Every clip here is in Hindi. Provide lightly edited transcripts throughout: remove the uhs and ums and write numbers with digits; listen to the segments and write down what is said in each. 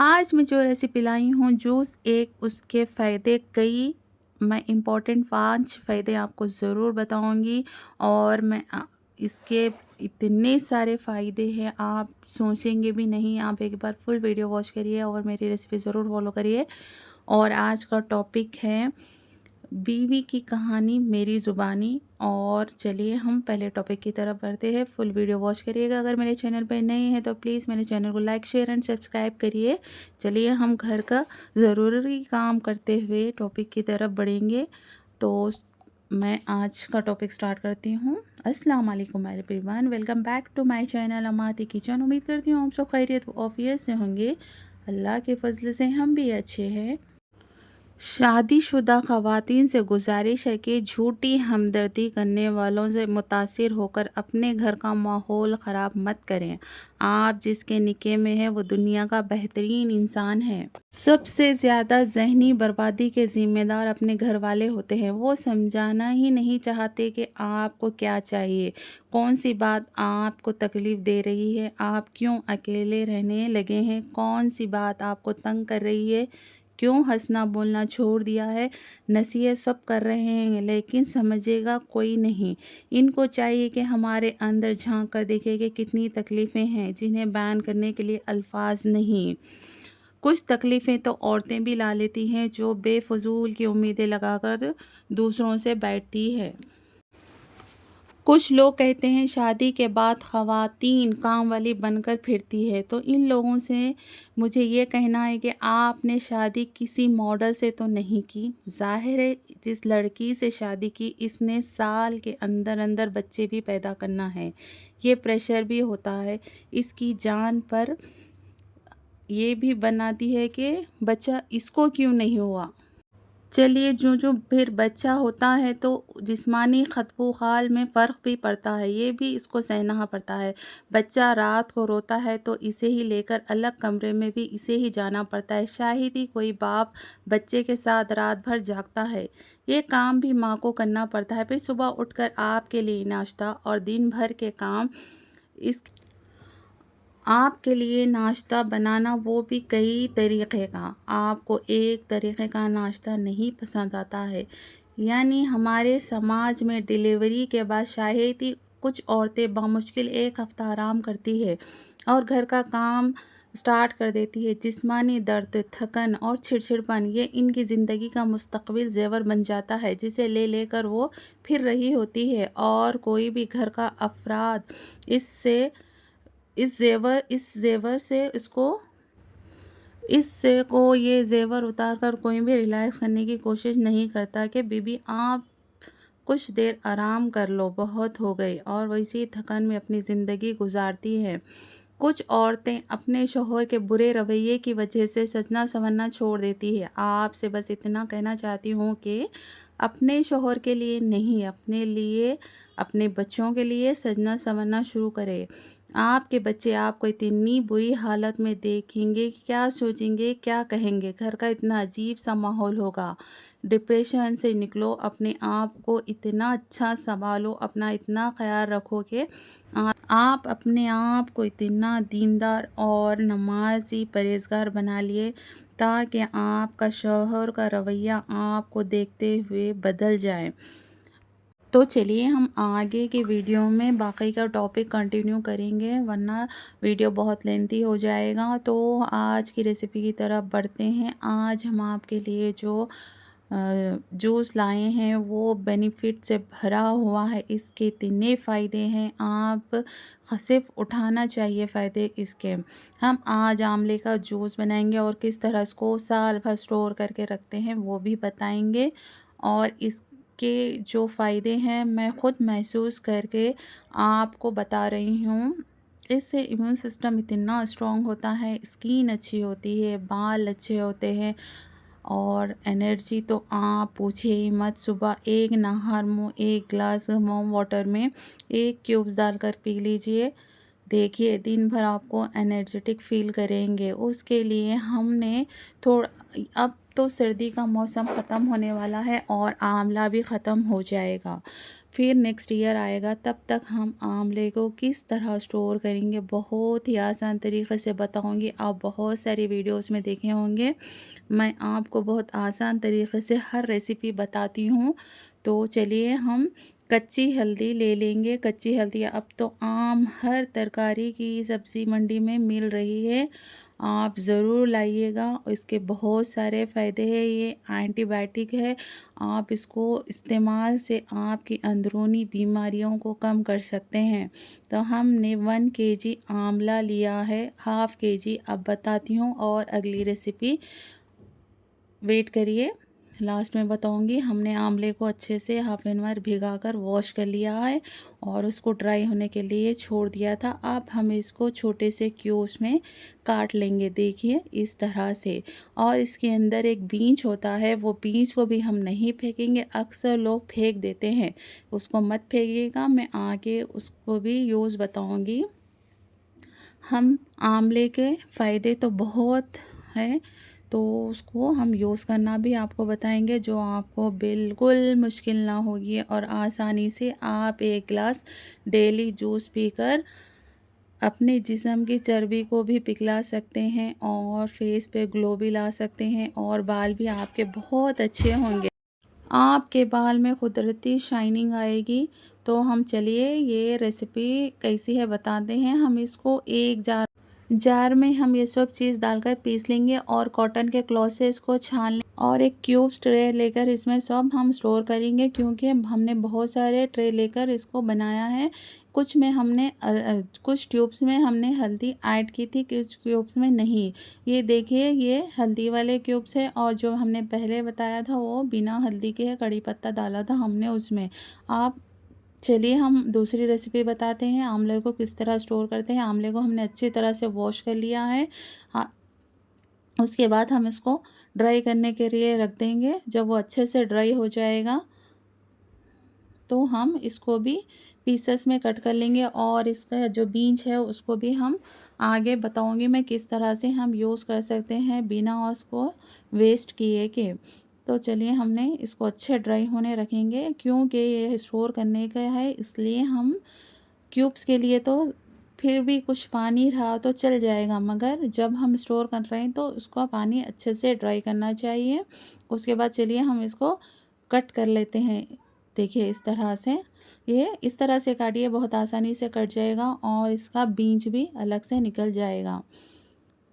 आज मैं जो रेसिपी लाई हूँ जूस एक उसके फ़ायदे कई। मैं इम्पोर्टेंट 5 फ़ायदे आपको ज़रूर बताऊँगी और इसके इतने सारे फ़ायदे हैं आप सोचेंगे भी नहीं। आप एक बार फुल वीडियो वॉच करिए और मेरी रेसिपी ज़रूर फॉलो करिए। और आज का टॉपिक है बीवी की कहानी मेरी ज़ुबानी। और चलिए हम पहले टॉपिक की तरफ बढ़ते हैं। फुल वीडियो वॉच करिएगा। अगर मेरे चैनल पर नए हैं तो प्लीज़ मेरे चैनल को लाइक शेयर एंड सब्सक्राइब करिए। चलिए हम घर का ज़रूरी काम करते हुए टॉपिक की तरफ बढ़ेंगे। तो मैं आज का टॉपिक स्टार्ट करती हूँ। अस्सलाम वालेकुम everyone, welcome back to my channel Amati kitchen. उम्मीद करती हूँ आप सब खैरियत ऑफियत से होंगे। अल्लाह के फजल से हम भी अच्छे हैं। शादीशुदा ख़वातीन से गुजारिश है कि झूठी हमदर्दी करने वालों से मुतासिर होकर अपने घर का माहौल ख़राब मत करें। आप जिसके निके में है वो दुनिया का बेहतरीन इंसान है। सबसे ज़्यादा ज़हनी बर्बादी के ज़िम्मेदार अपने घर वाले होते हैं। वो समझाना ही नहीं चाहते कि आपको क्या चाहिए, कौन सी बात आपको तकलीफ़ दे रही है, आप क्यों अकेले रहने लगे हैं, कौन सी बात आपको तंग कर रही है, क्यों हंसना बोलना छोड़ दिया है। नसीहत सब कर रहे हैं लेकिन समझेगा कोई नहीं। इनको चाहिए कि हमारे अंदर झांक कर देखें कि कितनी तकलीफ़ें हैं जिन्हें बयान करने के लिए अल्फाज नहीं। कुछ तकलीफ़ें तो औरतें भी ला लेती हैं जो बेफजूल की उम्मीदें लगाकर दूसरों से बैठती है। कुछ लोग कहते हैं शादी के बाद ख़वातीन काम वाली बनकर फिरती है। तो इन लोगों से मुझे ये कहना है कि आपने शादी किसी मॉडल से तो नहीं की। ज़ाहिर है जिस लड़की से शादी की इसने साल के अंदर अंदर बच्चे भी पैदा करना है। ये प्रेशर भी होता है इसकी जान पर। ये भी बनाती है कि बच्चा इसको क्यों नहीं हुआ। चलिए जो जो फिर बच्चा होता है तो जिस्मानी खतबू-खाल में फ़र्क भी पड़ता है, ये भी इसको सहना पड़ता है। बच्चा रात को रोता है तो इसे ही लेकर अलग कमरे में भी इसे ही जाना पड़ता है। शायद ही कोई बाप बच्चे के साथ रात भर जागता है। ये काम भी माँ को करना पड़ता है। फिर सुबह उठकर आपके लिए नाश्ता और दिन भर के काम। इस आपके लिए नाश्ता बनाना वो भी कई तरीक़े का। आपको एक तरीक़े का नाश्ता नहीं पसंद आता है। यानी हमारे समाज में डिलीवरी के बाद शायद ही कुछ औरतें बामुश्किल 1 हफ़्ता आराम करती है और घर का काम स्टार्ट कर देती है। जिस्मानी दर्द, थकन और चिड़चिड़पन ये इनकी ज़िंदगी का मुस्तक़बिल ज़ेवर बन जाता है जिसे ले लेकर वो फिर रही होती है। और कोई भी घर का अफ़राद इससे को ये ज़ेवर उतार कर कोई भी रिलैक्स करने की कोशिश नहीं करता कि बीबी आप कुछ देर आराम कर लो, बहुत हो गई, और वैसी थकन में अपनी ज़िंदगी गुजारती है। कुछ औरतें अपने शौहर के बुरे रवैये की वजह से सजना संवरना छोड़ देती है। आपसे बस इतना कहना चाहती हूँ कि अपने शौहर के लिए नहीं, अपने लिए, अपने बच्चों के लिए सजना संवरना शुरू करें। आपके बच्चे आपको इतनी बुरी हालत में देखेंगे कि क्या सोचेंगे, क्या कहेंगे। घर का इतना अजीब सा माहौल होगा। डिप्रेशन से निकलो, अपने आप को इतना अच्छा संभालो, अपना इतना ख्याल रखो कि आप अपने आप को इतना दीनदार और नमाज़ी परहेज़गार बना लिए ताकि आपका शौहर का रवैया आपको देखते हुए बदल जाए। तो चलिए हम आगे के वीडियो में बाकी का टॉपिक कंटिन्यू करेंगे वरना वीडियो बहुत लेंथी हो जाएगा। तो आज की रेसिपी की तरफ बढ़ते हैं। आज हम आपके लिए जो जूस लाए हैं वो बेनिफिट से भरा हुआ है। इसके इतने फ़ायदे हैं, आप सिर्फ उठाना चाहिए फ़ायदे इसके। हम आज आंवले का जूस बनाएंगे और किस तरह इसको साल भर स्टोर करके रखते हैं वो भी बताएंगे। और इसके जो फ़ायदे हैं मैं ख़ुद महसूस करके आपको बता रही हूँ। इससे इम्यून सिस्टम इतना स्ट्रॉन्ग होता है, स्किन अच्छी होती है, बाल अच्छे होते हैं और एनर्जी तो आप पूछिए ही मत। सुबह एक नहर मुँह 1 ग्लास वार्म वाटर में 1 क्यूब्स डालकर पी लीजिए। देखिए दिन भर आपको एनर्जेटिक फ़ील करेंगे। उसके लिए हमने थोड़ा, अब तो सर्दी का मौसम ख़त्म होने वाला है और आंवला भी ख़त्म हो जाएगा। फिर नेक्स्ट ईयर आएगा, तब तक हम आंवले को किस तरह स्टोर करेंगे बहुत ही आसान तरीके से बताऊंगी। आप बहुत सारी वीडियोस में देखे होंगे, मैं आपको बहुत आसान तरीके से हर रेसिपी बताती हूँ। तो चलिए हम कच्ची हल्दी ले लेंगे। कच्ची हल्दी अब तो आम हर तरकारी की सब्ज़ी मंडी में मिल रही है, आप ज़रूर लाइएगा। इसके बहुत सारे फ़ायदे हैं, ये एंटीबायोटिक है। आप इसको इस्तेमाल से आपकी अंदरूनी बीमारियों को कम कर सकते हैं। तो हमने 1 केजी आंवला लिया है, हाफ़ केजी अब बताती हूँ और अगली रेसिपी वेट करिए, लास्ट में बताऊंगी। हमने आंवले को अच्छे से हाफ एन आवर भिगाकर वॉश कर लिया है और उसको ड्राई होने के लिए छोड़ दिया था। अब हम इसको छोटे से क्यूब्स में काट लेंगे, देखिए इस तरह से। और इसके अंदर एक बीज होता है, वो बीज को भी हम नहीं फेंकेंगे, अक्सर लोग फेंक देते हैं, उसको मत फेंकिएगा, मैं आगे उसको भी यूज़ बताऊँगी। हम आंवले के फ़ायदे तो बहुत हैं, तो उसको हम यूज़ करना भी आपको बताएंगे, जो आपको बिल्कुल मुश्किल ना होगी और आसानी से आप 1 गिलास डेली जूस पीकर अपने जिस्म की चर्बी को भी पिघला सकते हैं और फेस पे ग्लो भी ला सकते हैं और बाल भी आपके बहुत अच्छे होंगे। आपके बाल में कुदरती शाइनिंग आएगी। तो हम चलिए ये रेसिपी कैसी है बताते हैं। हम इसको एक जार में हम ये सब चीज़ डालकर पीस लेंगे और कॉटन के क्लॉथ से इसको छान लें और एक क्यूब्स ट्रे लेकर इसमें सब हम स्टोर करेंगे, क्योंकि हमने बहुत सारे ट्रे लेकर इसको बनाया है। कुछ में हमने कुछ ट्यूब्स में हमने हल्दी ऐड की थी, कुछ क्यूब्स में नहीं। ये देखिए ये हल्दी वाले क्यूब्स है और जो हमने पहले बताया था वो बिना हल्दी के है, कड़ी पत्ता डाला था हमने उसमें। आप चलिए हम दूसरी रेसिपी बताते हैं, आंवले को किस तरह स्टोर करते हैं। आंवले को हमने अच्छी तरह से वॉश कर लिया है। हाँ, उसके बाद हम इसको ड्राई करने के लिए रख देंगे। जब वो अच्छे से ड्राई हो जाएगा तो हम इसको भी पीसेस में कट कर लेंगे और इसका जो बीज है उसको भी हम आगे बताऊंगी मैं किस तरह से हम यूज़ कर सकते हैं बिना उसको वेस्ट किए के। तो चलिए हमने इसको अच्छे ड्राई होने रखेंगे, क्योंकि ये स्टोर करने का है, इसलिए हम क्यूब्स के लिए तो फिर भी कुछ पानी रहा तो चल जाएगा, मगर जब हम स्टोर कर रहे हैं तो उसका पानी अच्छे से ड्राई करना चाहिए। उसके बाद चलिए हम इसको कट कर लेते हैं। देखिए इस तरह से, ये इस तरह से काटिए, बहुत आसानी से कट जाएगा और इसका बीज भी अलग से निकल जाएगा।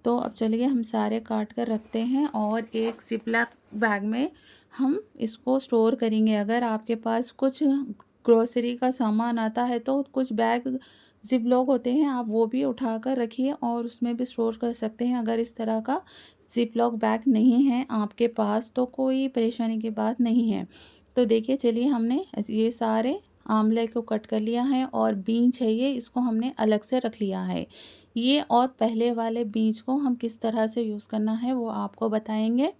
तो अब चलिए हम सारे काट कर रखते हैं और एक जिपलॉक बैग में हम इसको स्टोर करेंगे। अगर आपके पास कुछ ग्रोसरी का सामान आता है तो कुछ बैग जिपलॉक होते हैं, आप वो भी उठा कर रखिए और उसमें भी स्टोर कर सकते हैं। अगर इस तरह का जिपलॉक बैग नहीं है आपके पास तो कोई परेशानी की बात नहीं है। तो देखिए चलिए हमने ये सारे आंवले को कट कर लिया है और बीज है ये, इसको हमने अलग से रख लिया है। ये और पहले वाले बीज को हम किस तरह से यूज़ करना है वो आपको बताएंगे।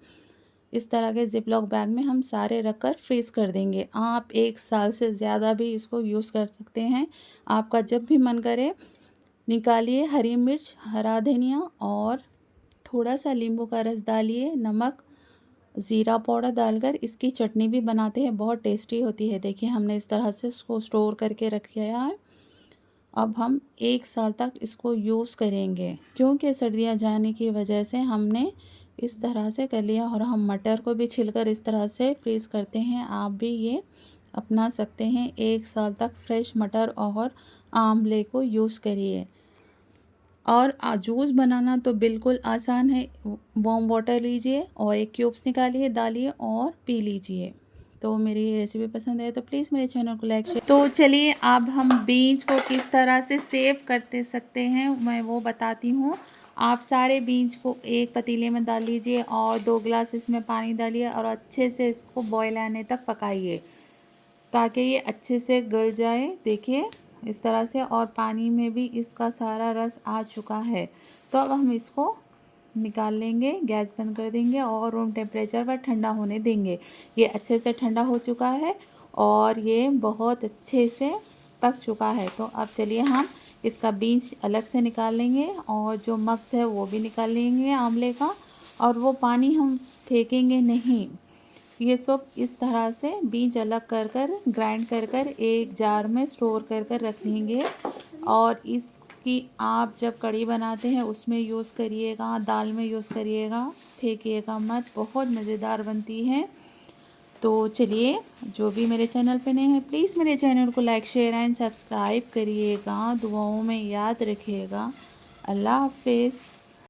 इस तरह के ज़िपलॉक बैग में हम सारे रख कर फ्रीज़ कर देंगे। आप 1 साल से ज़्यादा भी इसको यूज़ कर सकते हैं। आपका जब भी मन करे निकालिए, हरी मिर्च, हरा धनिया और थोड़ा सा नींबू का रस डालिए, नमक, ज़ीरा पाउडर डालकर इसकी चटनी भी बनाते हैं, बहुत टेस्टी होती है। देखिए हमने इस तरह से इसको स्टोर करके रख लिया है। अब हम 1 साल तक इसको यूज़ करेंगे, क्योंकि सर्दियाँ जाने की वजह से हमने इस तरह से कर लिया। और हम मटर को भी छिलकर इस तरह से फ्रीज़ करते हैं, आप भी ये अपना सकते हैं। 1 साल तक फ्रेश मटर और आंवले को यूज़ करिए। और जूस बनाना तो बिल्कुल आसान है। वार्म वाटर लीजिए और एक क्यूब्स निकालिए, डालिए और पी लीजिए। तो मेरी ये रेसिपी पसंद है तो प्लीज़ मेरे चैनल को लाइक शेयर। तो चलिए अब हम बीज को किस तरह से सेव करते सकते हैं मैं वो बताती हूँ। आप सारे बीज को एक पतीले में डाल लीजिए और 2 गिलास इसमें पानी डालिए और अच्छे से इसको बॉयल आने तक पकाइए, ताकि ये अच्छे से गल जाए। देखिए इस तरह से, और पानी में भी इसका सारा रस आ चुका है। तो अब हम इसको निकाल लेंगे, गैस बंद कर देंगे और रूम टेम्परेचर पर ठंडा होने देंगे। ये अच्छे से ठंडा हो चुका है और ये बहुत अच्छे से पक चुका है। तो अब चलिए हम इसका बीज अलग से निकाल लेंगे और जो मग्स है वो भी निकाल लेंगे आंवले का, और वो पानी हम फेंकेंगे नहीं। ये सब इस तरह से बीज अलग कर कर ग्राइंड कर कर एक जार में स्टोर कर कर रख लेंगे। और इसकी आप जब कढ़ी बनाते हैं उसमें यूज़ करिएगा, दाल में यूज़ करिएगा, फेंकिएगा मत, बहुत मज़ेदार बनती है। तो चलिए, जो भी मेरे चैनल पे नए हैं प्लीज़ मेरे चैनल को लाइक शेयर एंड सब्सक्राइब करिएगा, दुआओं में याद रखिएगा। अल्लाह हाफिज़।